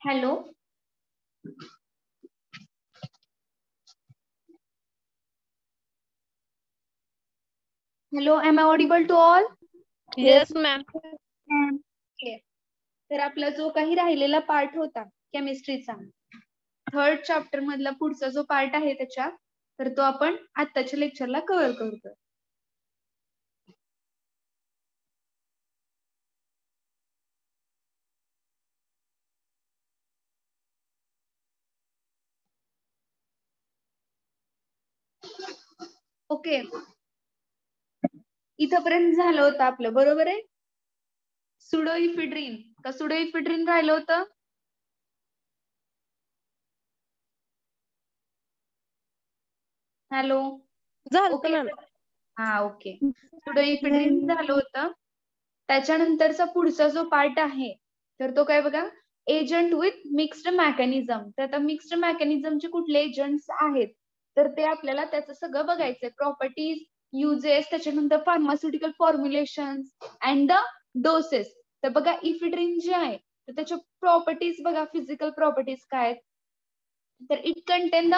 Hello. Hello, am I audible to all? Yes, ma'am. Okay. तर आपला जो काही राहिलेला पार्ट होता केमिस्ट्रीचा, थर्ड चॅप्टर मधला पुढचा जो पार्ट आहे त्याच्या, तर तो आपण आत्ताच्या लेक्चरला कव्हर करतोय. ओके, इथपर्यंत झालं होतं आपलं, बरोबर आहे. सुडोइफिड्रिन का सुडोइफिड्रिन राहिलं होतं. हॅलो. ओके. हा, ओके. सुडोइफिड्रिन झालं होतं. त्याच्यानंतरचा पुढचा जो पार्ट आहे तर तो काय बघा, एजंट विथ मिक्स्ड मेकॅनिझम. तर आता मिक्स्ड मेकॅनिझमचे कुठले एजंट्स आहेत तर ते आपल्याला त्याचं सगळं बघायचंय. प्रॉपर्टीज, युजेस, त्याच्यानंतर pharmaceutical formulation and the doses. तर बघा इफिड्रिन जे आहे तर त्याच्या प्रॉपर्टीज बघा, फिजिकल प्रॉपर्टीज काय आहेत. तर it contain the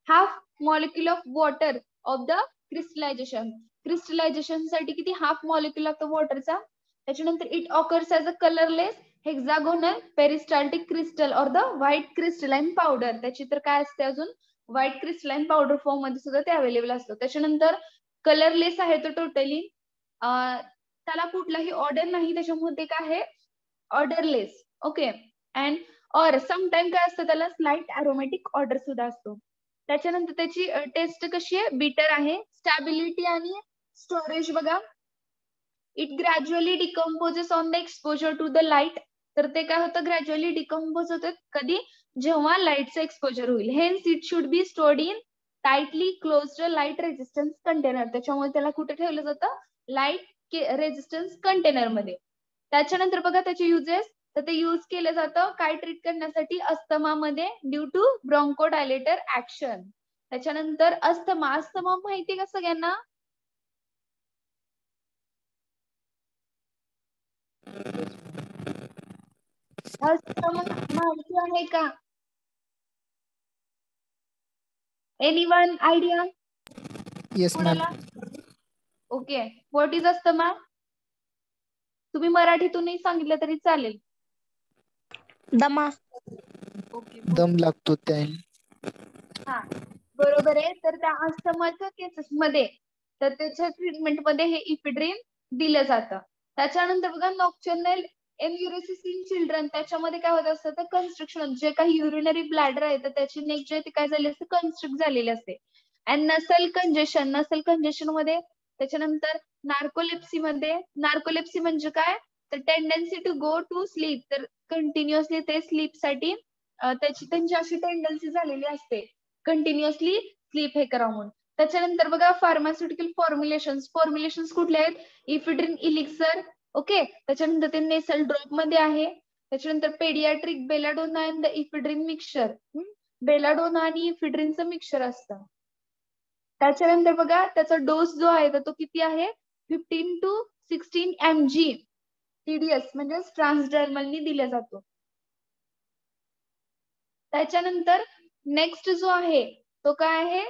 half molecule of water of the crystallization. Crystallization साठी किती, हाफ मॉलिक्युल ऑफ द वॉटरचा. त्याच्यानंतर it occurs as a colourless hexagonal peristaltic crystal or the white crystalline powder. त्याची तर काय असते अजून, व्हाईट क्रिस्टलाइन पावडर फॉर्म मध्ये सुद्धा ते अवेलेबल असतं. त्याच्यानंतर कलरलेस आहे तो टोटली, त्याला कुठलाही ऑर्डर नाही, त्याच्यामध्ये काय आहे ऑर्डरलेस. ओके. अँड और समटाइम काय असतं त्याला स्लाइट अरोमॅटिक ऑर्डर सुद्धा असतो. त्याच्यानंतर त्याची टेस्ट कशी आहे, बिटर आहे. स्टॅबिलिटी आणि स्टोरेज बघा, it gradually decomposes on the exposure to the light. तर ते काय होतं, ग्रॅज्युअली डिकम्पोज होतं कधी, जेव्हा लाईटचं एक्सपोजर होईल. Hence it should be stored in tightly closed light resistance container. त्याच्यामुळे त्याला कुठे ठेवलं जातं, लाईट रेजिस्टन्स कंटेनर मध्ये. त्याच्यानंतर बघा त्याचे युजेस, तर ते यूज केलं जातं काय ट्रीट करण्यासाठी, अस्थमामध्ये ड्यू टू ब्रॉन्कोडायलेटर ऍक्शन. त्याच्यानंतर अस्थमा माहिती का सगळ्यांना. अस्थमा माहिती आहे का, anyone idea. Yes ma'am. Okay, what is asthma. तुम्ही मराठीतूनही सांगितलं तरी चालेल. दमा. ओके, दम लागतो त्या. हा बरोबर आहे. तर त्या अस्थमाच्या केसेस मध्ये तर त्याच्या ट्रीटमेंट मध्ये हे इफिड्रिन दिलं जातं. त्याच्यानंतर बघा नॉक्टर्नल एन्युरेसिस इन चिल्ड्रन. त्याच्यामध्ये काय होत असतं, तर कन्स्ट्रक्शन, जे काही युरिनरी ब्लॅडर आहे तर त्याची नेक जे काय झाली असते, कन्स्ट्रक्ट झालेली असते. अँड नसल कंजेशन मध्ये. त्याच्यानंतर नार्कोलेप्सी मध्ये, नार्कोलेप्सी म्हणजे काय, तर tendency to go to sleep. तर कंटिन्युअसली ते स्लीप साठी त्यांची अशी टेंडन्सी झालेली असते, कंटिन्युअसली स्लीप हे करा म्हणून. त्याच्यानंतर बघा फार्मास्युटिकल फॉर्म्युलेशन कुठले आहेत, इफिड्रिन इलिक्सर. ओके. त्याच्यानंतर ते नेसल ड्रॉप मध्ये आहे. त्याच्यानंतर pediatric belladonna and the ephedrine mixture. Belladonna आणि इफिड्रिनचं मिक्सचर असतं. त्याच्यानंतर बघा त्याचा डोस जो आहे तो किती आहे, 15 to 16 mg TDS म्हणजे ट्रान्सडर्मलनी दिला जातो. त्याच्यानंतर नेक्स्ट जो आहे तो काय आहे,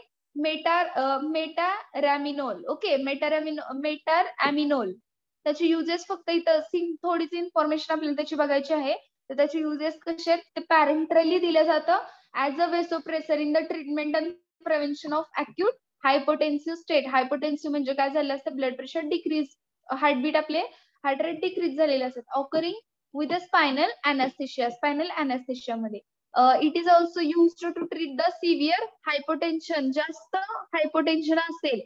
मेटारॅमिनोल. ओके, मेटारॅमिनोल. त्याचे युजेस फक्त इथं थोडीच इन्फॉर्मेशन आपल्याला त्याची बघायची आहे. तर त्याचे युजेस कसे आहेत, ते पॅरेंटरली दिलं जातं as a vasopressor in the treatment and prevention of acute hypotensive state. Hypotensive म्हणजे काय झालं असतं, ब्लड प्रेशर डिक्रीज, हार्टबीट आपले हार्ट रेट डिक्रीज झालेले असतात. Occurring with a spinal anaesthesia मध्ये. It is also use to treat the severe hypotension. जास्त hypotension असेल,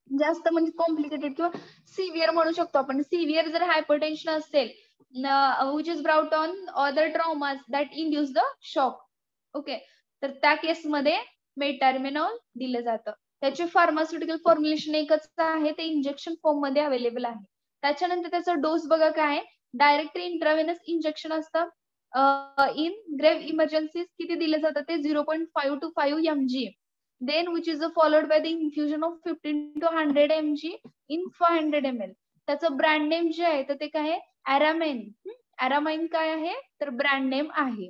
जास्त म्हणजे कॉम्प्लिकेटेड किंवा सिव्हिअर म्हणू शकतो आपण. सिव्हिअर जर हायपोटेन्शन असेल which is brought on other traumas that induce the shock. Okay. तर त्या केसमध्ये मेटारॅमिनोल दिलं जातं. त्याचे फार्मास्युटिकल फॉर्म्युलेशन एकच आहे, ते इंजेक्शन फॉर्म मध्ये अवेलेबल आहे. त्याच्यानंतर त्याचा डोस बघा काय, डायरेक्ट इंट्राव्हेनस इंजेक्शन असतं. इन ग्रेव्ह इमर्जन्सीज किती दिलं जातं, ते 0.5 to 5 mg. Then which is followed by the infusion of 15 to 100 mg in 500 ml. त्याचं ब्रँड नेम जे आहे तर ते काय आहे, ॲरामेन. अॅरामाइन काय आहे तर ब्रँड नेम आहे.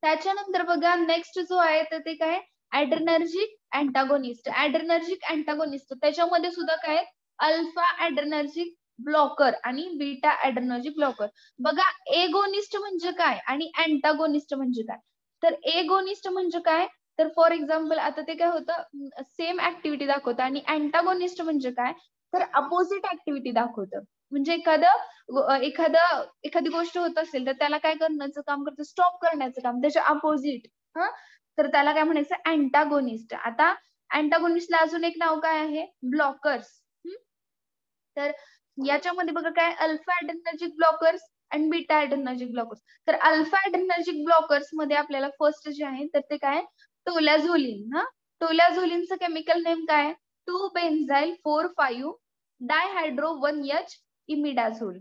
त्याच्यानंतर बघा नेक्स्ट जो आहे तर ते काय ऍड्रेनर्जिक अँटागोनिस्ट. ऍड्रेनर्जिक अँटागोनिस्ट त्याच्यामध्ये सुद्धा काय अल्फा ऍड्रेनर्जिक ब्लॉकर आणि बीटा ऍड्रेनर्जिक ब्लॉकर. बघा एगोनिस्ट म्हणजे काय आणि अँटागोनिस्ट म्हणजे काय. तर एगोनिस्ट म्हणजे काय तर फॉर एक्झाम्पल आता ते काय होतं सेम ऍक्टिव्हिटी दाखवतं आणि अँटागोनिस्ट म्हणजे काय तर अपोजिट ऍक्टिव्हिटी दाखवतं. म्हणजे एखादी गोष्ट होत असेल तर त्याला काय करण्याचं काम करतं स्टॉप करण्याचं काम त्याच्या अपोजिट. तर त्याला काय म्हणायचं अँटागोनिस्ट. आता अँटागोनिस्टला अजून एक नाव काय आहे ब्लॉकर्स. तर याच्यामध्ये बघा काय अल्फा ऍड्रेनर्जिक ब्लॉकर्स आणि बीटा ऍड्रेनर्जिक ब्लॉकर्स. तर अल्फा ऍड्रेनर्जिक ब्लॉकर्स मध्ये आपल्याला फर्स्ट जे आहे तर ते काय टोलॅझोलिन. टोलॅझोलिनचं केमिकल नेम काय 2-बेन्झाइल 4,5 डायहायड्रो 1H इमिडाझोल.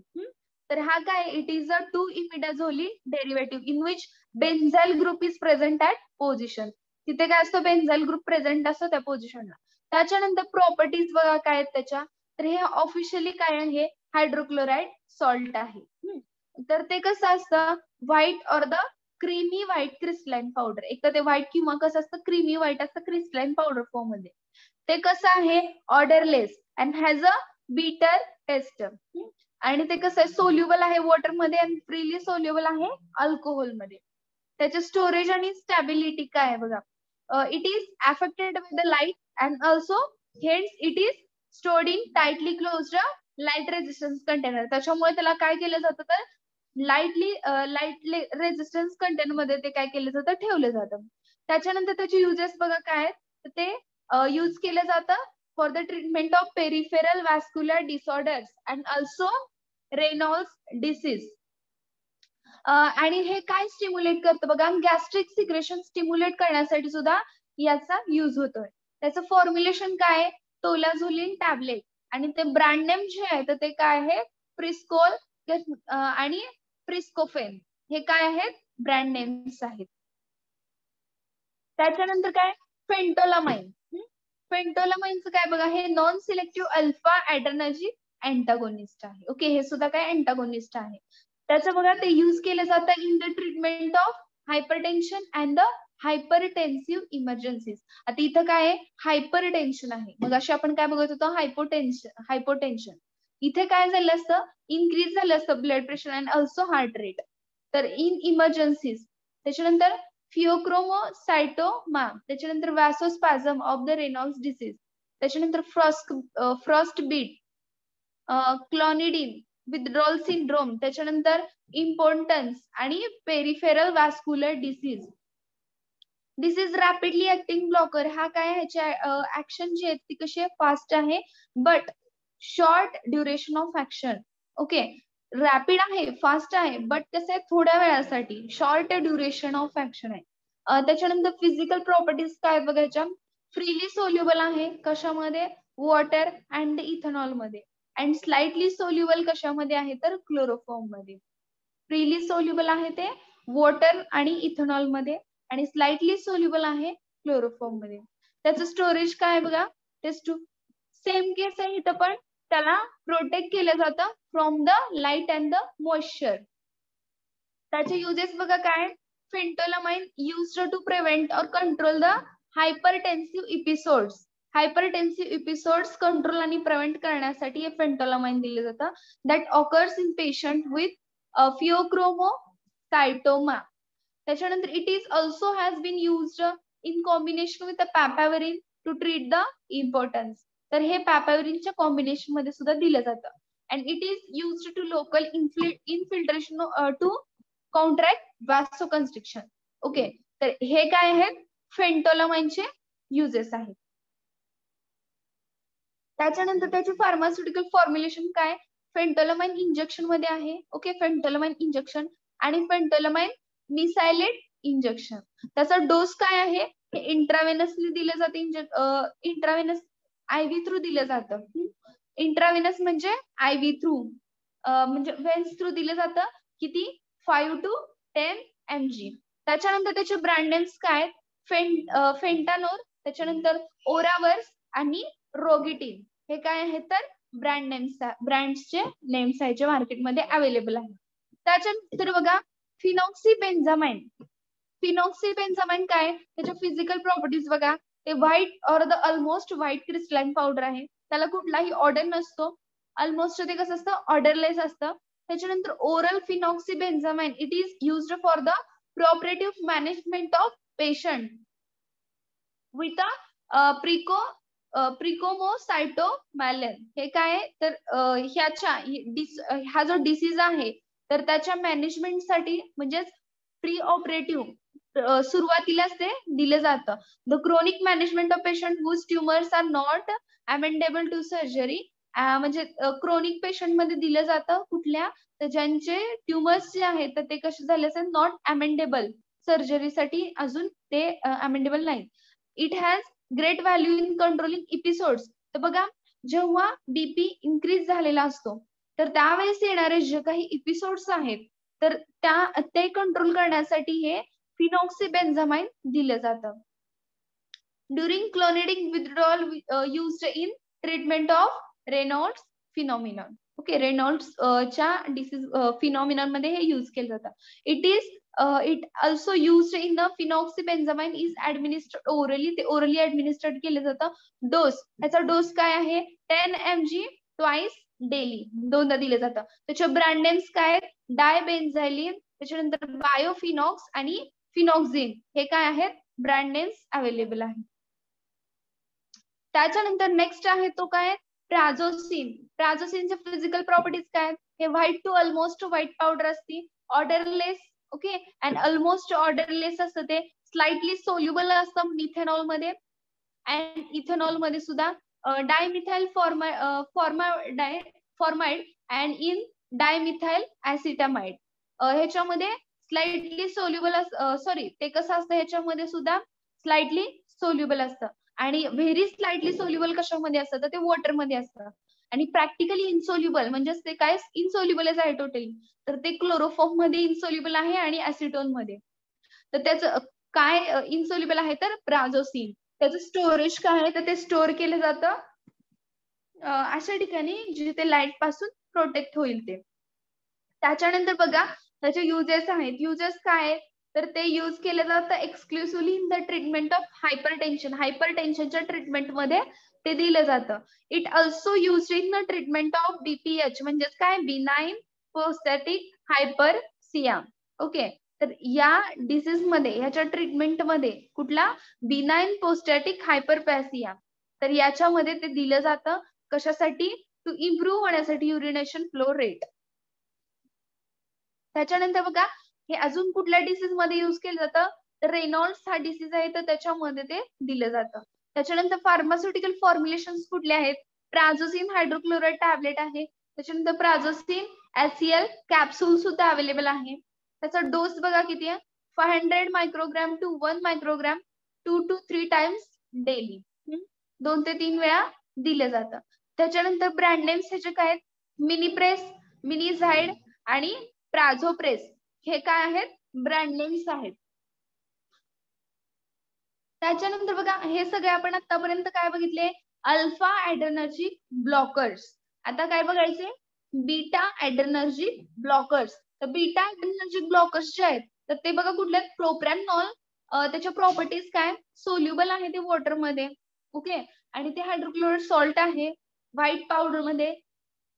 तर हा काय it is a two imidazoline derivative in which benzyl group is present at position. तिथे काय असतं बेन्झाइल ग्रुप प्रेझेंट असतो त्या पोझिशनला. त्याच्यानंतर प्रॉपर्टीज बघा काय आहेत त्याच्या तर हे ऑफिशियली काय आहे हायड्रोक्लोराइड सॉल्ट आहे. तर ते कसं असतं white or the creamy white crystalline powder. एक तर ते व्हाईट किंवा कसं असतं क्रीमी व्हाईट असतं क्रिस्टलाइन पावडर फॉर्म मध्ये. ते कसं आहे odourless and has a bitter taste. आणि ते कसं आहे सोल्युबल आहे वॉटर मध्ये आणि फ्रीली सोल्युबल आहे अल्कोहोल मध्ये. त्याचे स्टोरेज आणि स्टॅबिलिटी काय आहे बघा it is affected by the light and also hence it is stored in tightly closed light resistance container. त्याच्यामुळे त्याला काय केलं जातं तर लाईट रेजिस्टन्स कंटेनर मध्ये ते काय केलं जातं ठेवलं जातं. त्याच्यानंतर त्याचे युजेस बघा काय तर ते यूज केलं जातं for the treatment of peripheral vascular disorders and also Raynaud's disease. आणि हे काय स्टिम्युलेट करतं बघा गॅस्ट्रिक सिक्रेशन स्टिम्युलेट करण्यासाठी सुद्धा याचा युज होतोय. त्याचं फॉर्म्युलेशन काय आहे टोलॅझोलिन टॅबलेट आणि ते ब्रँड नेम जे आहे तर ते काय आहे प्रिस्कोल आणि प्रिस्कोफेन हे काय आहेत ब्रँड नेम्स आहेत. त्याच्यानंतर काय फेंटोलामाइन. फेंटोलामाइनचं काय बघा हे नॉन सिलेक्टिव्ह अल्फा ऍड्रेनर्जिक अँटागोनिस्ट आहे. ओके हे सुद्धा काय अँटागोनिस्ट आहे. त्याचं बघा ते युज केलं जातं in the treatment of hypertension and the hypertensive emergencies. आता इथं काय आहे हायपरटेन्शन आहे मग अशी आपण काय बघत होतो हायपोटेन्शन. इथे काय झालं असतं इन्क्रीज झालं असतं blood pressure and also heart rate. तर इन इमर्जन्सीज त्याच्यानंतर फिओक्रोमोसायटोमा त्याच्यानंतर vasospasm of the Raynaud's disease. त्याच्यानंतर frostbite clonidine withdrawal syndrome. त्याच्यानंतर इम्पॉर्टन्स आणि peripheral vascular disease. This is rapidly acting blocker. हा काय ह्याच्या ऍक्शन जी आहे ती कशी आहे फास्ट आहे but short duration of action. Okay rapid आहे फास्ट आहे बट कसं आहे थोड्या वेळासाठी शॉर्ट ड्युरेशन ऑफ ऍक्शन आहे. त्याच्यानंतर फिजिकल प्रॉपर्टीज काय बघायच्या फ्रीली सोल्युबल आहे कशामध्ये वॉटर अँड इथेनॉल मध्ये अँड स्लाइटली सोल्युबल कशामध्ये आहे तर क्लोरोफॉर्म मध्ये. फ्रीली सोल्युबल आहे ते वॉटर आणि इथेनॉल मध्ये आणि स्लाइटली सोल्युबल आहे क्लोरोफॉर्म मध्ये. त्याचं स्टोरेज काय बघा ते सेम केस आहे इथं पण त्याला प्रोटेक्ट केलं जातं from the light and the moisture. त्याचे युजेस बघा काय फेंटोलामाइन युज्ड टू प्रिव्हेंट और control the hypertensive episodes. Hypertensive episodes control आणि प्रिव्हेंट करण्यासाठी हे फेंटोलामाइन दिले जातं that occurs in patient with phaeochromocytoma. त्याच्यानंतर it is also has been used in combination with papaverine to treat the importance. तर हे पॅपाव्हरिनच्या कॉम्बिनेशन मध्ये सुद्धा दिलं जातं and it is used to local infiltration to contract वॅसोकन्स्ट्रिक्शन. Okay तर हे काय आहेत फेंटोलामाइनचे युजेस आहेत. त्याच्यानंतर त्याचे फार्मास्युटिकल फॉर्म्युलेशन काय फेंटोलामाइन इंजेक्शन मध्ये आहे. ओके फेंटोलामाइन इंजेक्शन आणि फेंटोलामाइन मिसायलेट इंजेक्शन. त्याचा डोस काय आहे हे इंट्राव्हेनसली दिलं जातं इंट्राव्हेनस आयव्ही थ्रू दिलं जातं. इंट्राव्हेनस म्हणजे आयव्ही थ्रू म्हणजे वेन्स थ्रू दिलं जातं किती 5 to 10 mg. त्याच्यानंतर त्याचे ब्रँड नेम्स काय फेंटानोर त्याच्यानंतर ओरावर्स आणि रोगिटिन हे काय आहे तर ब्रँड्सचे नेम्स ह्याच्या मार्केटमध्ये अवेलेबल आहे. त्याच्यानंतर बघा फिनॉक्सीबेन्झामाइन. फिनॉक्सीबेन्झामाइन काय, त्याच्या फिजिकल प्रॉपर्टीज बघा. ते white or the almost white crystalline powder आहे. त्याला कुठलाही ऑर्डर नसतो. ऑलमोस्ट ते कसं असतं, ऑर्डरलेस असतं. त्याच्यानंतर oral phenoxybenzamine it is used for the preoperative management of patient with a phaeochromocytoma. हे काय आहे तर हा जो डिसीज आहे तर त्याच्या मॅनेजमेंटसाठी म्हणजेच प्री ऑपरेटिव्ह सुरुवातीलाच ते दिलं जातं. The chronic management of patient whose tumours are not amendable to surgery. म्हणजे क्रोनिक पेशंट मध्ये दिलं जातं कुठल्या, तर ज्यांचे ट्युमर्स जे आहेत तर ते कसे झाले असेल, नॉट अमेंडेबल, सर्जरीसाठी अजून ते अमेंडेबल नाही. It has great value in controlling episodes. तर बघा जेव्हा बीपी इन्क्रीज झालेला असतो तर त्यावेळेस येणारे जे काही एपिसोड्स आहेत तर ते कंट्रोल करण्यासाठी हे फिनॉक्सीबेन्झामाइन दिलं जातं. During clonidine withdrawal used in treatment of Raynaud's phenomenon. Okay, Raynaud's च्या डिसीज फिनॉमिनॉन मध्ये हे यूज केलं जातं. It also used in the phenoxybenzamine is administered orally. ते ओरली ऍडमिनिस्टर्ड केलं जातं. डोस, याचा डोस काय आहे, 10 mg ट्वाइस डेली, दोनदा दिलं जातं. त्याचे ब्रँड नेम्स काय आहेत, डायबेन्झाइलिन, त्याच्यानंतर बायोफिनॉक्स आणि फिनॉक्झिन. हे काय आहेत, ब्रँड नेम्स अवेलेबल आहेत. त्याच्यानंतर नेक्स्ट आहे तो काय, प्राझोसिन. प्राझोसिनचे फिजिकल प्रॉपर्टीज काय, हे white to almost white powder असते, odourless. Okay, and almost odourless असतं. ते स्लाइटली सोल्युबल असतं मिथेनॉल मध्ये अँड इथेनॉल मध्ये सुद्धा. Dimethyl formamide and in dimethyl acetamide. ह्याच्यामध्ये स्लाइटली सोल्युबल सॉरी ते कसं असतं, ह्याच्यामध्ये सुद्धा स्लाइटली सोल्युबल असतं. आणि व्हेरी स्लाइटली सोल्युबल कशामध्ये असतं, तर ते वॉटर मध्ये असतं. आणि प्रॅक्टिकली इनसोल्युबल म्हणजे ते काय, इनसोल्युबलच आहे टोटली, तर ते क्लोरोफॉर्म मध्ये इनसोल्युबल आहे आणि ऍसिटोन मध्ये. तर त्याचं काय इनसोल्युबल आहे, तर प्राझोसिन. त्याचं स्टोरेज काय आहे, तर ते स्टोअर केलं जातं अशा ठिकाणी जिथे लाईट पासून प्रोटेक्ट होईल ते. त्याच्यानंतर बघा त्याचे युजेस आहेत. युजेस काय आहेत, तर ते यूज केलं जातं exclusively in the treatment of hypertension. हायपरटेन्शनच्या ट्रीटमेंट मध्ये ते दिलं जातं. It also use in the treatment of BPH म्हणजेच काय, बिनाइन प्रोस्टॅटिक हायपरसिया. ओके, तर या डिसीज मध्ये, याच्या ट्रीटमेंट मध्ये कुठला, बिनाइन प्रोस्टॅटिक हायपरपॅसिया. तर याच्यामध्ये ते दिलं जातं कशासाठी, टू इम्प्रूव्ह होण्यासाठी युरिनेशन फ्लो रेट. त्याच्यानंतर बघा हे अजून कुठल्या डिसीज मध्ये युज केलं जातं, तर रेनॉल्ड्स हा डिसीज आहे तर त्याच्यामध्ये ते दिलं जातं. त्याच्यानंतर फार्मास्युटिकल फॉर्म्युलेशन कुठले आहेत, प्राझोसिन हायड्रोक्लोराइड टॅबलेट आहे. त्याच्यानंतर प्राझोसिन एसीएल कॅप्सूल सुद्धा अवेलेबल आहे. त्याचा डोस बघा किती आहे, 500 मायक्रोग्राम टू 1 मायक्रोग्राम 2 to 3 टाइम्स डेली. 2 ते 3 वेळा दिलं जातं. त्याच्यानंतर ब्रँड नेम्स ह्याचे काय आहेत, मिनीप्रेस, मिनीझाइड आणि प्राझोप्रेस. हे काय आहेत, ब्रँड नेम्स आहेत. त्याच्यानंतर बघा हे सगळे आपण आतापर्यंत काय बघितले, अल्फा ऍड्रेनर्जिक ब्लॉकर्स. आता काय बघायचे, बीटा ऍड्रेनर्जिक ब्लॉकर्स. तर बीटा ऍड्रेनर्जिक ब्लॉकर्स जे आहेत तर ते बघा कुठले, प्रोप्रॅनॉल. त्याच्या प्रॉपर्टीज काय, सोल्युबल आहे ते वॉटर मध्ये. ओके, आणि ते हायड्रोक्लोराइड सॉल्ट आहे व्हाईट पावडर मध्ये.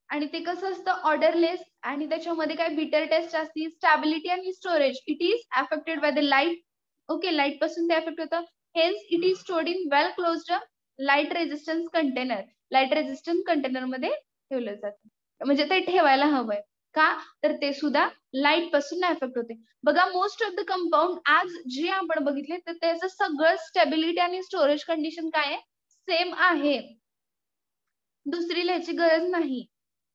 आणि ते कसं असतं, ऑर्डरलेस. आणि त्याच्यामध्ये काय, बिटर टेस्ट असते. स्टॅबिलिटी आणि storage, it is affected by the light. Okay, light पासून ते अफेक्ट होतं. Hence it is stored in well closed light resistance container. Light resistance container मध्ये ठेवलं जातं. म्हणजे ते ठेवायला हवंय का, तर ते सुद्धा लाईट पासून अफेक्ट होते. बघा मोस्ट ऑफ द कंपाऊंड आज जे आपण बघितले तर त्याचं सगळं स्टॅबिलिटी आणि स्टोरेज कंडिशन काय आहे, सेम आहे. दुसरी लिहायची गरज नाही.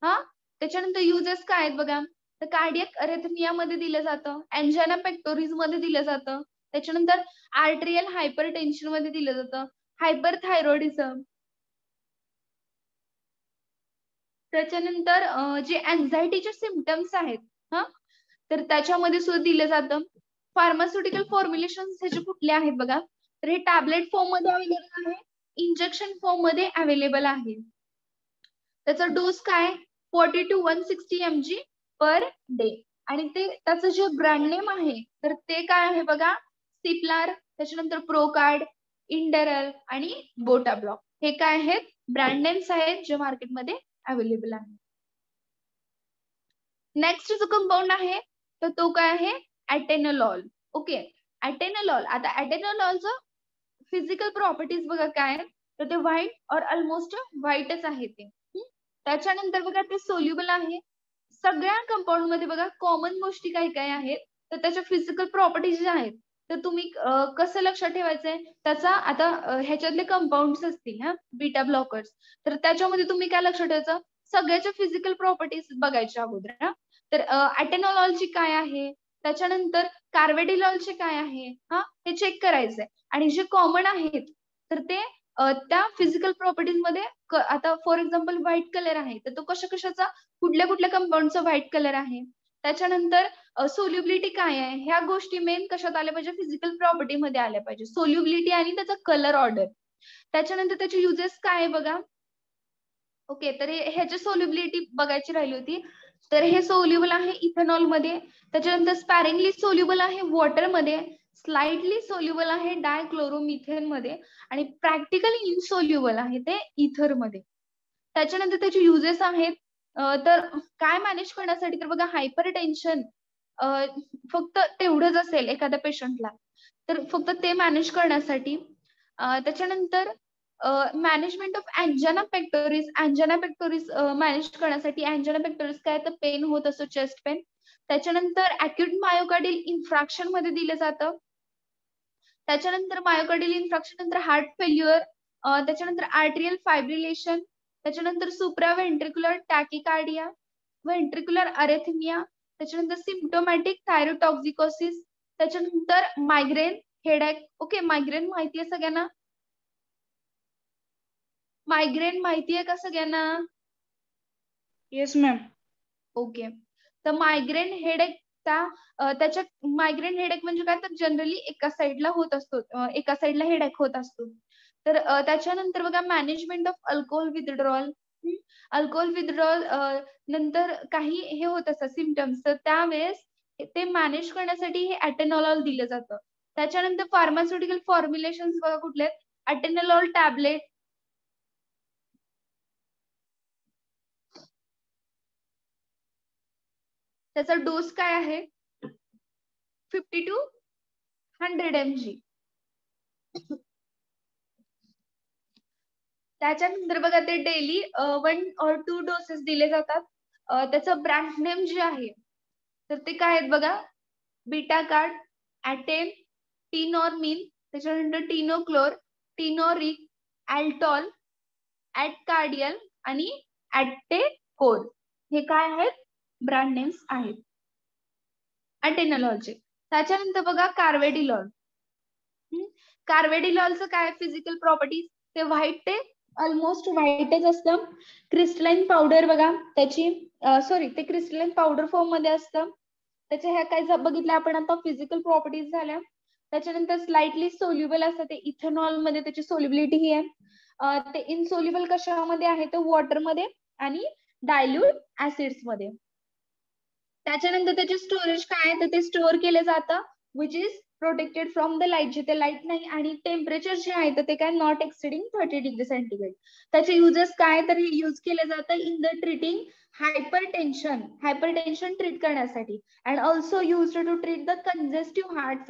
हा, त्याच्यानंतर युजेस काय आहेत बघा, तर कार्डियक अरेथमिया मध्ये दिलं जातं, एंजाना पेक्टोरिस मध्ये दिलं जातं. त्याच्यानंतर आर्ट्रियल हायपरटेन्शन मध्ये दिलं जातं, हायपरथायरॉइडिझम. त्याच्यानंतर जे अँझायटीचे सिम्पटम्स आहेत हा, तर त्याच्यामध्ये सुद्धा दिलं जातं. फार्मास्युटिकल फॉर्म्युलेशन ह्याचे कुठले आहेत बघा, तर हे टॅबलेट फॉर्म मध्ये अवेलेबल आहे, इंजेक्शन फॉर्म मध्ये अवेलेबल आहे. त्याचा डोस काय 40 to 160 mg पर डे. आणि ते त्याचं जे ब्रँड नेम आहे तर ते काय आहे बघा, सिप्लार, त्याच्यानंतर प्रोकार्ड, इंडरल आणि बोटा ब्लॉक. हे काय आहेत ब्रँड नेम्स आहेत जे मार्केटमध्ये अवेलेबल आहे. नेक्स्ट जो कंपाऊंड आहे तर तो काय आहे ॲटेनोलॉल. ओके, ॲटेनोलॉल. आता ॲटेनोलॉलचं फिजिकल प्रॉपर्टीज बघा काय, तर ते व्हाईट और ऑलमोस्ट व्हाईटच आहे ते. त्याच्यानंतर बघा ते सोल्युबल आहे. सगळ्या कंपाऊंड मध्ये बघा कॉमन गोष्टी काय काय आहेत, तर त्याच्या फिजिकल प्रॉपर्टीज ज्या आहेत तर तुम्ही कसं लक्षात ठेवायचंय त्याचा. आता ह्याच्यातले कंपाऊंड्स असतील हा बीटा ब्लॉकर्स, तर त्याच्यामध्ये तुम्ही काय लक्षात ठेवायचं, सगळ्याच्या फिजिकल प्रॉपर्टीज बघायच्या अगोदर हा. तर ॲटेनोलॉलची काय आहे, त्याच्यानंतर कार्वेडिलॉलचे काय आहे हा हे चेक करायचंय. आणि जे कॉमन आहेत तर ते त्या फिजिकल प्रॉपर्टीज मध्ये आता फॉर एक्झाम्पल व्हाईट कलर आहे तर तो कशाचा कुठल्या कुठल्या कंपाऊंडचा व्हाईट कलर आहे. त्याच्यानंतर सोल्युबिलिटी काय आहे, ह्या गोष्टी मेन कशात आल्या पाहिजे, फिजिकल प्रॉपर्टी मध्ये आल्या पाहिजे, सोल्युबिलिटी आणि त्याचा कलर ऑर्डर. त्याच्यानंतर त्याचे युजेस काय आहे बघा. ओके, तर ह्याची सोल्युबिलिटी बघायची राहिली होती. तर हे सोल्युबल आहे इथेनॉल मध्ये, त्याच्यानंतर स्पॅरिंगली सोल्युबल आहे वॉटर मध्ये, स्लाइटली सोल्युबल आहे डायक्लोरोमिथेन मध्ये, आणि प्रॅक्टिकली इनसोल्युबल आहे ते इथर मध्ये. त्याच्यानंतर त्याचे युजेस आहेत तर काय मॅनेज करण्यासाठी, तर बघा हायपर टेन्शन फक्त तेवढंच असेल एखाद्या पेशंटला तर फक्त ते मॅनेज करण्यासाठी. त्याच्यानंतर management of angina pectoris, angina pectoris manage करण्यासाठी. अँजाना पेक्टोरिस काय तर पेन होत असतो, चेस्ट पेन. त्याच्यानंतर अॅक्यूट मायोकार्डियल इन्फ्रॅक्शन मध्ये दिलं जातं. त्याच्यानंतर मायोकार्डियल इन्फ्रॅक्शन नंतर हार्ट फेल्युअर, त्याच्यानंतर आर्टेरियल फायब्रिलेशन, त्याच्यानंतर supra ventricular tachycardia, ventricular arrhythmia, त्याच्यानंतर सिम्प्टोमॅटिक थायरोटॉक्सिकोसिस, त्याच्यानंतर मायग्रेन, हेडेक. ओके, मायग्रेन माहितीये सगळ्यांना, मायग्रेन माहितीये का सगळ्यांना? Yes ma'am. ओके, तर मायग्रेन हेडेक त्याच्या मायग्रेन हेडेक म्हणजे काय, तर जनरली एका साईडला होत असतो, एका साईडला हेडेक होत असतो. तर त्याच्यानंतर बघा management of alcohol withdrawal, alcohol withdrawal नंतर काही हे होत असतात सिम्पटम्स, तर त्यावेळेस ते मॅनेज करण्यासाठी हे ॲटेनोलॉल दिलं जातं. त्याच्यानंतर फार्मास्युटिकल फॉर्म्युलेशन बघा कुठले आहेत, ॲटेनोलॉल टॅबलेट. त्याचा डोस काय आहे 50 to 100 mg. त्याच्यानंतर बघा ते डेली 1 or 2 डोसेस दिले जातात. त्याचं ब्रँड नेम जे आहे तर ते काय आहेत बघा, बीटाकार्ड, ॲटेन, टिनॉर्मिन, त्याच्यानंतर टिनोक्लोर, टिनोरिक, ॲल्टॉल, ॲटकार्डियल आणि ॲटेकोर. हे काय आहेत ब्रँड नेम्स आहेत ॲटेनोलॉलचे. त्याच्यानंतर बघा कार्वेडिलॉल. कार्वेडिलॉलचं काय फिजिकल प्रॉपर्टीज, ते व्हाईट ते ऑलमोस्ट व्हाईटच असतं. क्रिस्टलाइन पावडर बघा त्याची, सॉरी ते क्रिस्टलाइन पावडर फॉर्म मध्ये असतं. त्याच्या ह्या काय बघितलं आपण आता फिजिकल प्रॉपर्टीज झाल्या. त्याच्यानंतर स्लाइटली सोल्युबल असतं ते इथेनॉल मध्ये, त्याची सोल्युबिलिटी ही आहे. ते इनसोल्युबल कशामध्ये आहे तर वॉटर मध्ये आणि डायल्यूट ऍसिड्स मध्ये. त्याच्यानंतर त्याचे स्टोरेज काय आहे तर ते स्टोअर केलं जातं which is protected from the light, जिथे लाईट नाही, आणि टेम्परेचर जे आहे तर ते काय नॉट एक्सिडिंग 30 डिग्री सेंटीग्रेड. त्याचे युजेस काय तर हे यूज केले जातं in the treating hypertension treat करण्यासाठी, and also use to treat the congestive heart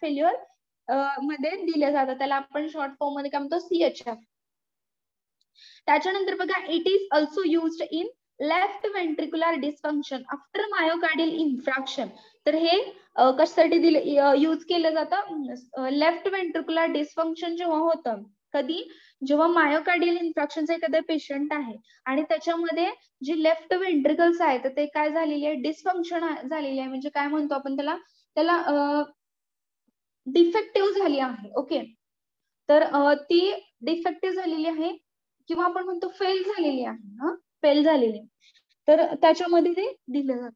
failure मध्ये दिले जातात. त्याला आपण शॉर्ट फॉर्म मध्ये काय म्हणतो CHF. त्याच्यानंतर बघा it is also used in left ventricular dysfunction after myocardial infarction. तर हे कशासाठी दिले यूज केलं जातं, लेफ्ट व्हेंट्रिक्युलर डिस्फंक्शन जेव्हा होतं, कधी जेव्हा मायोकार्डियल इन्फ्रॅक्शनचा एखादा पेशंट आहे आणि त्याच्यामध्ये जे लेफ्ट व्हेंट्रिकल्स आहेत तर ते काय झालेली आहे, डिस्फंक्शन झालेली आहे, म्हणजे काय म्हणतो आपण त्याला डिफेक्टिव्ह झाली आहे. ओके, तर ती डिफेक्टिव्ह झालेली आहे किंवा आपण म्हणतो फेल झालेली आहे, फेल झालेली, तर त्याच्यामध्ये ते दिलं जातं.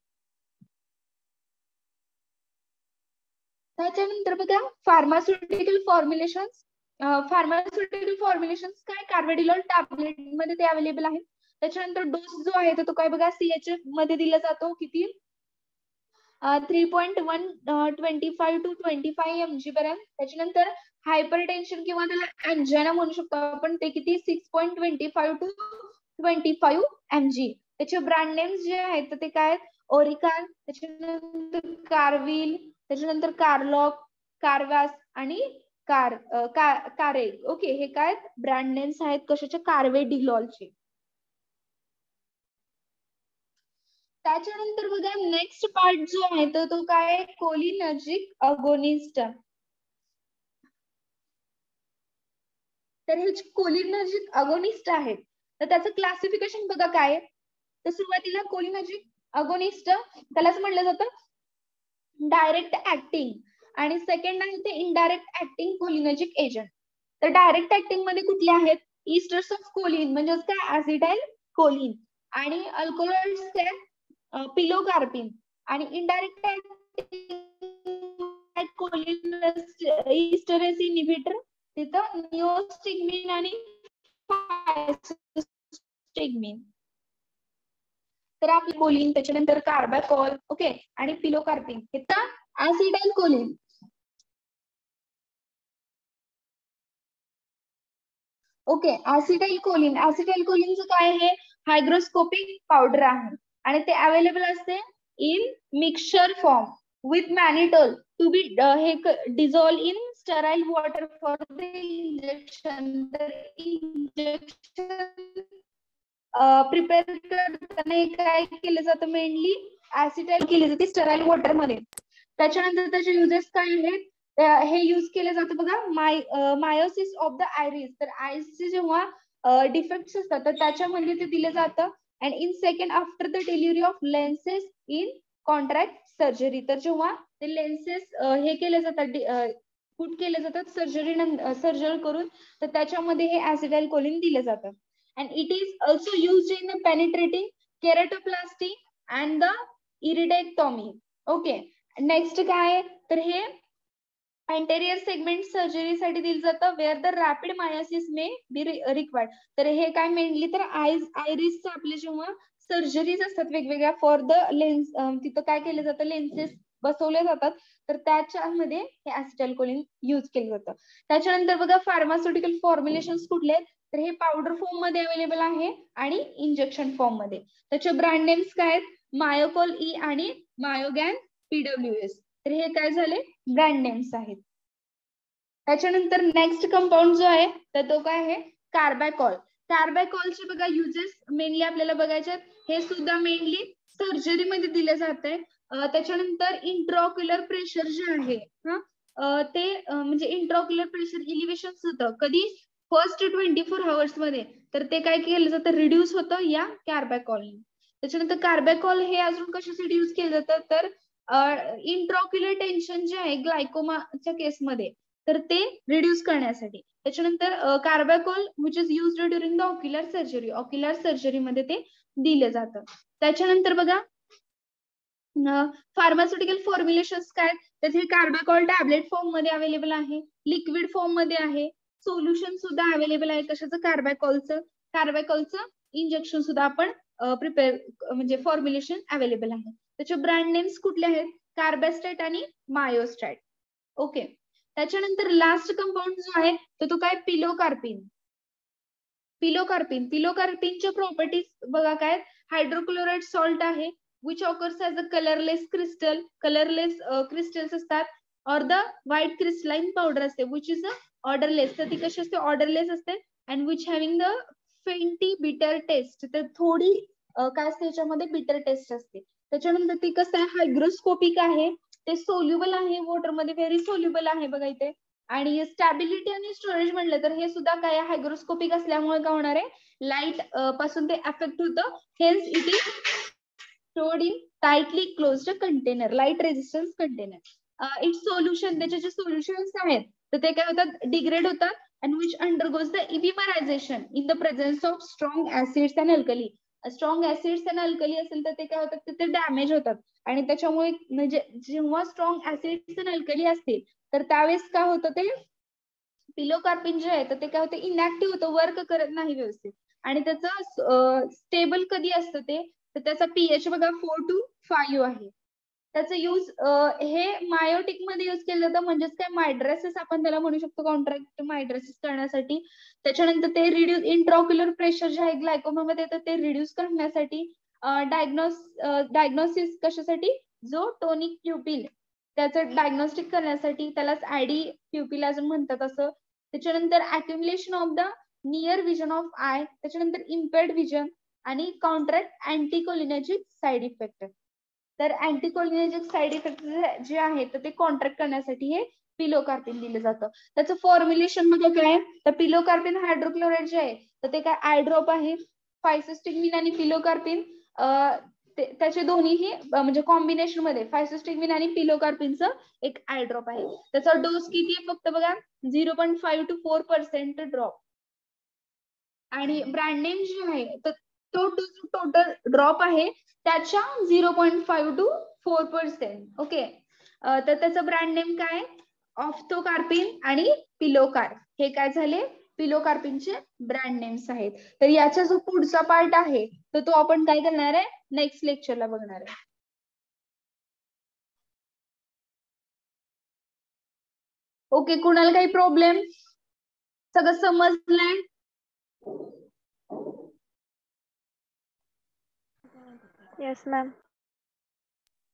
त्याच्यानंतर बघा फार्मास्युटिकल फॉर्म्युलेशन काय कार्वेडिलॉल टॅबलेट मध्ये ते अवेलेबल आहे. त्याच्यानंतर डोस जो आहे तो काय बघा CHF मध्ये दिला जातो किती 3.125 to 25 mg पर्यंत. त्याच्यानंतर हायपरटेन्शन किंवा त्याला एंजाइना म्हणू शकतो आपण, ते किती 6.25 to 25 mg. त्याचे ब्रँड नेम्स जे आहेत ते काय आहेत, ओरिकान, त्याच्यानंतर कार्विल, त्याच्यानंतर कार्लॉक, कार्वास आणि कारे. ओके, हे काय ब्रँड नेम्स आहेत कशाचे, कार्वेडिलॉलचे. त्याच्यानंतर बघा नेक्स्ट पार्ट जो आहे तो काय, कोलिनर्जिक अगोनिस्ट. तर हे कोलिनर्जिक अगोनिस्ट आहेत, तर त्याचं क्लासिफिकेशन बघा काय. तर सुरुवातीला कोलिनर्जिक अगोनिस्ट त्यालाच म्हटलं जातं डायरेक्ट ऍक्टिंग, आणि सेकंड आहे ते इनडायरेक्ट ऍक्टिंग कोलिनर्जिक एजंट. तर डायरेक्ट ऍक्टिंग मध्ये कुठले आहेत, इस्टर्स ऑफ कोलिन म्हणजेच काय ऍसिटाइल कोलिन, आणि अल्कोलॉइड्स काय पिलोकार्पिन, आणि इनडायरेक्ट कोलिन इस्टरेस इनहिबिटर तिथं निओस्टिग्मिन आणि फायसोस्टिग्मिन. तर आपली कोलिन, त्याच्यानंतर कार्बाकॉल, ओके, आणि पिलोकार्पिन इथं ऍसिटाइल कोलिन. ओके, ऍसिटाइल कोलिनचं काय आहे, हायग्रोस्कोपिक पावडर आहे आणि ते अवेलेबल असते in mixture form with mannitol to be हे dissolve in sterile water for the injection. तर इंजेक्शन प्रिपेअर करताना काय केलं जातं, मेनली ऍसिटाइल केली जाते स्टराइल वॉटर मध्ये. त्याच्यानंतर त्याचे युजेस काय आहेत, हे यूज केलं जातं बघा मायोसिस ऑफ द आयरिस. तर आयसचे जेव्हा डिफेक्ट्स असतात तर त्याच्यामध्ये ते दिलं जातं. And in second after the delivery of lenses in contract surgery. तर जेव्हा ते लेन्सेस हे केले जातात, पुट केले जातात सर्जरी करून, तर त्याच्यामध्ये हे ऍसिटाइल कोलिन दिलं जातं. And it is also used in the penetrating keratoplasty and the iridectomy. Okay, next काय, तर हे अँटेरियर सेगमेंट सर्जरीसाठी दिलं जातं where the rapid miosis may be required. तर हे काय मेनली तर आयरिसचं आपले जेव्हा सर्जरीज असतात वेगवेगळ्या फॉर द लेन्स, तिथं काय केलं जातं, लेन्सेस बसवले जातात, तर त्याच्यामध्ये हे ऍसिटाइल कोलिन यूज केलं जातं. त्याच्यानंतर बघा फार्मास्युटिकल फॉर्म्युलेशन कुठले आहेत, तर हे पावडर फॉर्म मध्ये अवेलेबल आहे आणि इंजेक्शन फॉर्म मध्ये. त्याचे ब्रँड नेम्स काय आहेत, मायोकोल ई आणि मायोगॅन PWS. तर हे काय झाले, ब्रँड नेम्स आहेत. त्याच्यानंतर नेक्स्ट कंपाऊंड जो आहे तर तो काय आहे, कार्बॅकॉल. कार्बॅकॉलचे बघा युजेस मेनली आपल्याला बघायचे आहेत. हे सुद्धा मेनली सर्जरी मध्ये दिले जाते. त्याच्यानंतर इंट्राऑक्युलर प्रेशर जे आहे ते म्हणजे इंट्राऑक्युलर प्रेशर इलिव्हेशन होतं कधी, फर्स्ट 24 hours मध्ये. तर ते काय केलं जातं, रिड्यूस होतं या कार्बॅकॉलने. त्याच्यानंतर कार्बॅकॉल हे अजून कशासाठी यूज केलं जातं, तर इंट्राऑक्युलर टेन्शन जे आहे ग्लायकोमाच्या केसमध्ये, तर ते रिड्यूस करण्यासाठी. त्याच्यानंतर carbachol which is used during the ocular surgery मध्ये ते दिलं जातं. त्याच्यानंतर बघा फार्मास्युटिकल फॉर्म्युलेशन काय, तर हे कार्बॅकॉल टॅबलेट फॉर्म मध्ये अवेलेबल आहे, लिक्विड फॉर्म मध्ये आहे, सोल्युशन सुद्धा अवेलेबल आहे कशाचं, कार्बॅकॉलचं इंजेक्शन सुद्धा आपण प्रिपेअर म्हणजे फॉर्म्युलेशन अवेलेबल आहे. त्याचे ब्रँड नेम्स कुठले आहेत, कार्बॅस्टॅट आणि मायोस्टॅट. ओके, त्याच्यानंतर लास्ट कंपाऊंड जो आहे तर तो काय, पिलोकार्पिनच्या प्रॉपर्टीज बघा काय, हायड्रोक्लोराइड सॉल्ट आहे which occurs as a colorless crystals असतात, or the white crystalline powder असते which is a odorless. तर ती कशी असते, ऑर्डरलेस असते, and which having the fainty bitter taste. तर थोडी काय असते याच्यामध्ये, बिटर टेस्ट असते. त्याच्यानंतर ती कसं आहे, हायग्रोस्कोपिक आहे, ते सोल्युबल आहे वॉटर मध्ये, व्हेरी सोल्युबल आहे बघा इथे. आणि स्टॅबिलिटी आणि स्टोरेज म्हणलं तर हे सुद्धा काय, हायग्रोस्कोपिक असल्यामुळे काय होणार आहे, लाईट पासून ते अफेक्ट होतं. Hence it is stored in tightly closed container, light resistance container. Its solution, त्याचे जे सोल्युशन्स आहेत तर ते काय होतात, डिग्रेड होतात, and which undergoes the epimerization in the presence of strong acids and alkali. Strong acids आणि अल्कली असेल तर ते काय होतात, ते डॅमेज होतात. आणि त्याच्यामुळे म्हणजे जेव्हा स्ट्रॉंग ऍसिड्स आणि अल्कली असतील तर त्यावेळेस काय होतं, ते पिलोकार्पिन जे आहे तर ते काय होतं, इनॅक्टिव्ह होतं, वर्क करत नाही व्यवस्थित. आणि त्याचं स्टेबल कधी असतं ते, तर त्याचा पीएच बघा 4 to 5 आहे. त्याचं यूज हे मायोटिक मध्ये यूज केलं जातं, म्हणजेच काय मायड्रेसिस आपण त्याला म्हणू शकतो, कॉन्ट्रॅक्ट मायड्रेसिस करण्यासाठी. त्याच्यानंतर ते रिड्यूस इंट्राओक्युलर प्रेशर जे आहे ग्लायकोमामध्ये येतं ते रिड्यूस करण्यासाठी. डायग्नोसिस कशासाठी, जो टोनिक प्युपिल त्याचं डायग्नोस्टिक करण्यासाठी, त्यालाच आयडी प्युपिल अजून म्हणतात असं. त्याच्यानंतर accumulation of the near vision of I, त्याच्यानंतर इम्पेअर्ड विजन आणि कॉन्ट्रॅक्ट अँटीकोलिनर्जिक साईड इफेक्ट. तर अँटीकोलिनर्जिक साईड इफेक्ट जे आहे तर ते कॉन्ट्रॅक्ट करण्यासाठी हे पिलोकार्पिन दिलं जातं. त्याचं फॉर्म्युलेशन मध्ये काय, तर पिलोकार्पिन हायड्रोक्लोराइड जे आहे तर ते काय आय ड्रॉप आहे. फायसिस्टिग्मिन आणि पिलोकार्पिन त्याचे दोन्हीही म्हणजे कॉम्बिनेशन मध्ये फायसिस्टिग्मिन आणि पिलोकार्पिनचं एक आय ड्रॉप आहे. त्याचा डोस किती आहे फक्त बघा 0.5 to 4% ड्रॉप. आणि ब्रँड नेम जे आहे तर तो टोटल ड्रॉप आहे त्याच्या 0.5 to 4%. ओके. तर त्याचं ब्रँड नेम काय, ऑफ्थोकार्पिन आणि पिलोकार, हे काय झाले पिलोकार्पिनचे ब्रँड नेम्स आहेत. तर याचा जो पुढचा पार्ट आहे तर तो आपण काय करणार आहे, नेक्स्ट लेक्चरला बघणार आहे. ओके, कुणाला काही प्रॉब्लेम, सगळं समजलंय? Yes, ma'am.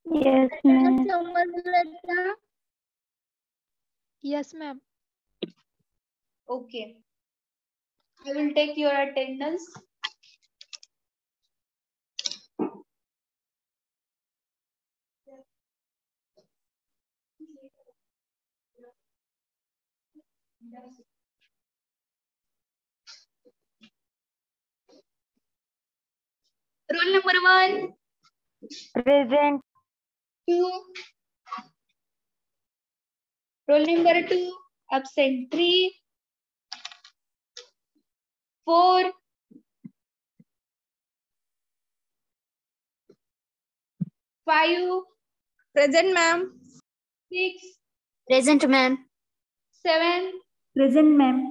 Yes, ma'am. समजलं का? Yes, ma'am. Okay. I will take your attendance. Roll number 1. Present. 2. Roll number 2. Absent 3. 4. 5. Present, ma'am. 6. Present, ma'am. 7. Present, ma'am.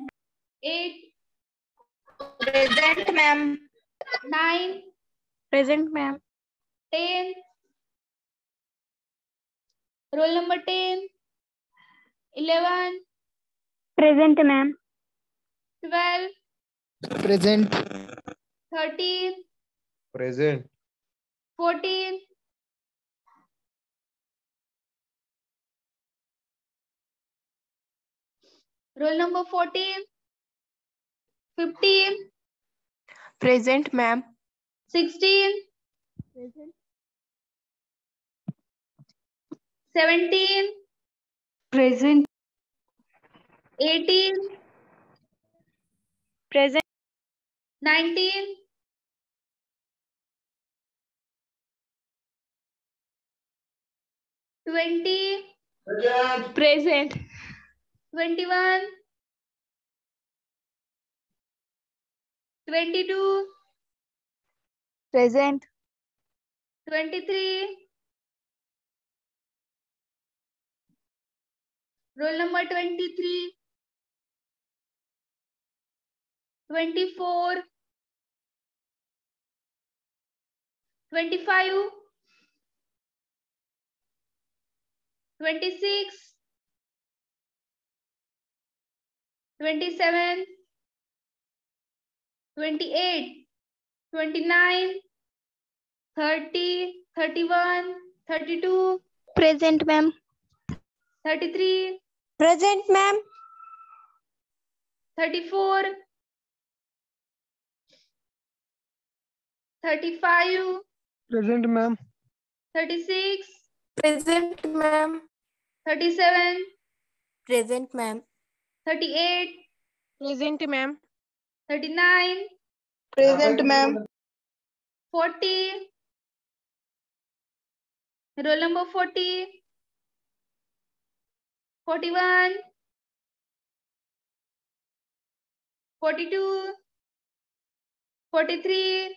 8. Present, ma'am. 9. Present, ma'am. 10. Roll number 10. 11. Present, ma'am. 12. Present. 13. Present. 14. 14. 15. Present, ma'am. 16. Present. 17. Present. 18. Present. 19. 20. Present. 21. 22. Present. 23. Roll number 23. 24. 25. 26. 27. 28. 29. 30. 31. 32. Present, ma'am. 33. Present, ma'am. 34. 35. Present, ma'am. 36. Present, ma'am. 37. Present, ma'am. 38. Present, ma'am. 39. Present, ma'am. 40. Roll number 40. 41. 42. 43.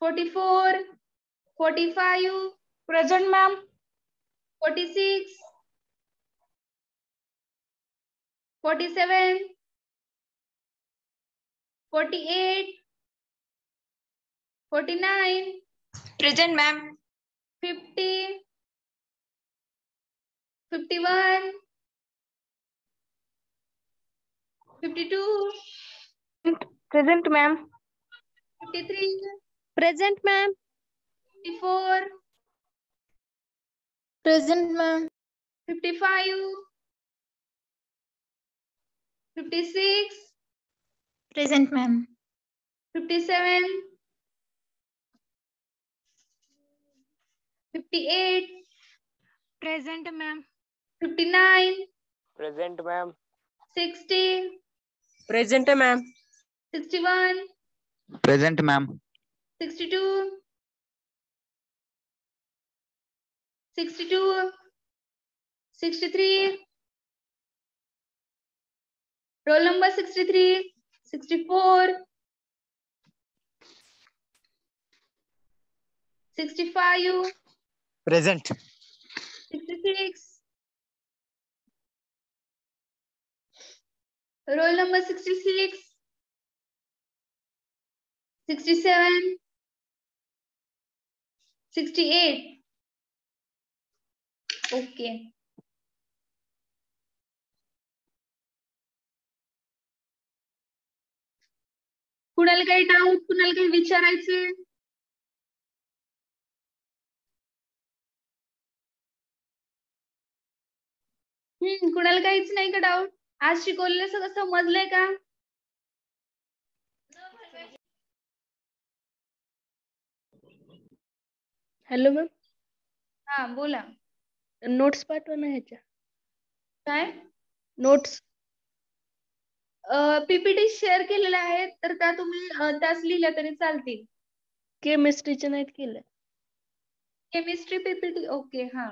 44. 45. Present, ma'am. 46. 47. 48. 49, Present, ma'am. 50, 51, 52, Present, ma'am. 53, Present, ma'am. 54, Present, ma'am. 55, 56, Present, ma'am. 57, 58, Present, ma'am. 59, Present, ma'am. 60, Present, ma'am. 61, Present, ma'am. 62, 62, 63, roll number 63, 64, 65, Present. 66, roll number 66, 67, 68. Okay. कुणाला काही doubt, कुणाला काही विचारायचे? कुणाला काहीच नाही का doubt? आज शिकवलेलं सगळं समजलंय का? हॅलो मॅम, हा बोला. नोट्स पाठवा ना ह्याच्या. काय? नोट्स. पीपीटी शेअर केलेल्या आहेत, तर त्या तुम्ही त्याच लिहिल्या तरी चालतील. केमिस्ट्रीचे नाहीत केले. Chemistry PPT, okay. हा,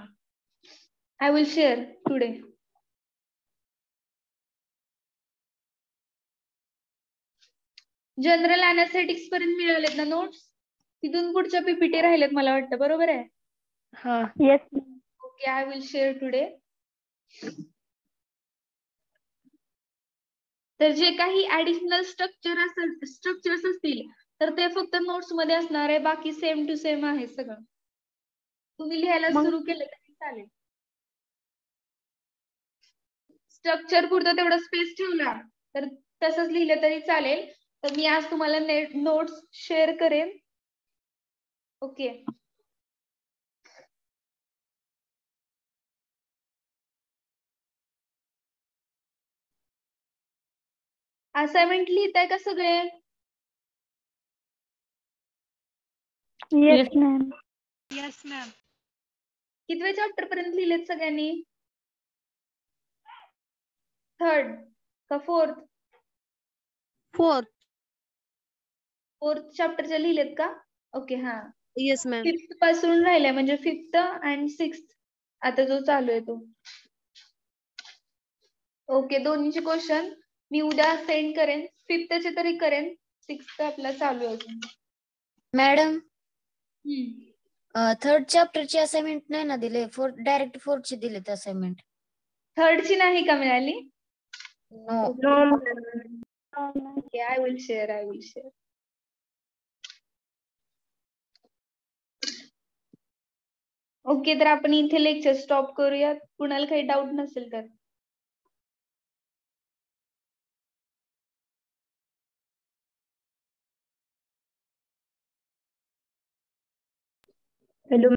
I will share today. General anaesthetics पर्यंत मिळालेत ना नोट्स? तिथून पुढच्या पीपीटी राहिलेत मला वाटतं, बरोबर आहे? हा. Yes. Okay, I will share today. तर जे काही ऍडिशनल स्ट्रक्चर्स असतील तर ते फक्त नोट्स मध्ये असणार आहे, बाकी सेम टू सेम आहे सगळं. तुम्ही लिहायला सुरू केलं तरी चालेल. स्ट्रक्चर पुरतं तेवढा स्पेस ठेवला तर तसंच लिहिलं तरी चालेल. तर मी आज तुम्हाला नोट्स शेअर करेन. ओके. असाइनमेंट लिहिताय का सगळे? Yes, ma'am. Yes, ma'am. कितवे chapter पर्यंत लिहिलेत सगळ्यांनी? थर्ड का फोर्थ? Fourth. फोर्थ चॅप्टरच्या लिहिलेत का? ओके. हा, Yes, ma'am. फिफ्थ पासून राहिलाय, म्हणजे फिफ्थ अँड सिक्स्थ आता जो चालू आहे तो. ओके, दोन्हीचे क्वेश्चन मी उद्या सेंड करेन. फिफ्थचे तरी करेन, सिक्स्थ आपला चालू आहे अजून. मॅडम, थर्ड चॅप्टरची असाइनमेंट नाही ना दिले, डायरेक्ट फोर्थची दिलेत असाइनमेंट. थर्डची नाही का मिळाली? No. Okay, I will share. Okay, तर आपण इथे लेक्चर स्टॉप करूयात. कुणाला काही डाऊट नसेल तर. हॅलो